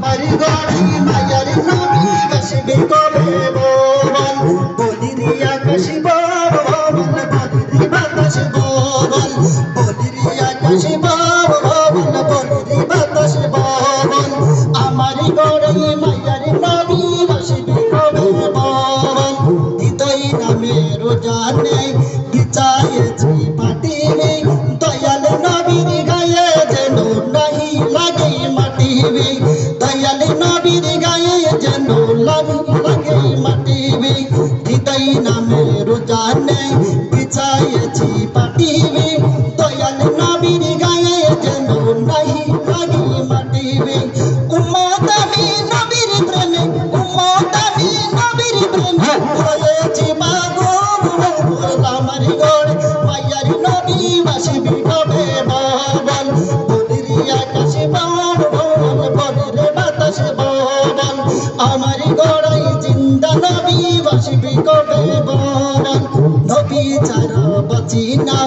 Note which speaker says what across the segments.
Speaker 1: বাড়ি গড়ি মায়ার নবী আসবে কবে বল বলিরি আকাশ বল বলিরি বাতাস বল বলিরি আকাশ বল বলিরি বাতাস বল আমার গড়ি মায়ার নবী আসবে কবে বল হৃদয় নামে রোজা নেই বিচায়েছি পাটি নেই দয়াল নবীর গায়ে যেন নাহি লাগে মাটি দয়াল নবীর গায়ে যেন লাগে মাটি হৃদয় নামে রোজা নেই বিচায়েছি পাটি দয়াল নবীর গায়ে যেন নাহি লাগে মাটি উম্মত আমি নবীর প্রেমে উম্মত আমি নবীর প্রেমে হয়েছি পাগল আমার গড় মায়ার নবী বাসিবি কবে বল বলিরি আকাশ বল বলিরে বাতাস বল আমার গড়াই জিন্দা নবী বাসিবি কবে বল নবী ছাড়া বাঁচি না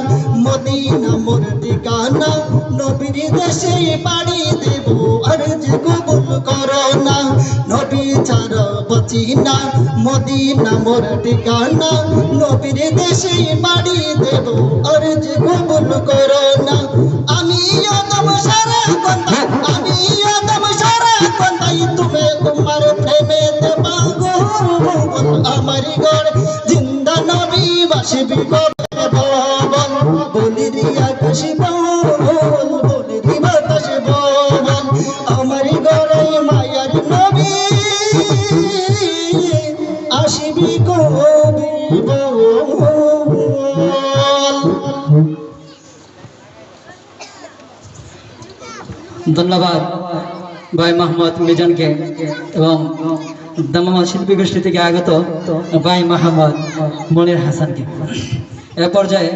Speaker 1: মদিনা মোর ঠিকানা নবীর দেশে পাড়ি দেব আর যে কবুল করো না নবী ছাড়া বাঁচি না মদিনা মোর ঠিকানা নবীর দেশে পাড়ি দেব আর যে কবুল করো না আমি আদম সারা কথা আমি আদম সারা কথাই তুমি তোমার প্রেমে দেবা গো আমার গড় জিন্দা নবী বাসিবি কবে বল বলিরি আকাশ বল বলিরি বাতাস বল আমার গড়াই মায়ার নবী আসিবি কবে বল।
Speaker 2: ধন্যবাদ ভাই মোহাম্মদ মিজানকে এবং দামামা শিল্পী গোষ্ঠী থেকে আগত ভাই মোহাম্মদ মনির হাসানকে। এ পর্যায়ে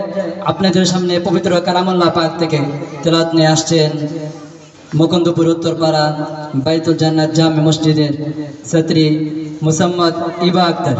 Speaker 2: আপনাদের সামনে পবিত্র কালামুল্লাহ পাক থেকে তেলাওয়াত নিয়ে আসছেন মুকুন্দপুর উত্তরপাড়া বাইতুল জান্নাত জামে মসজিদের ছাত্রী মুসাম্মদ ইবা আক্তার।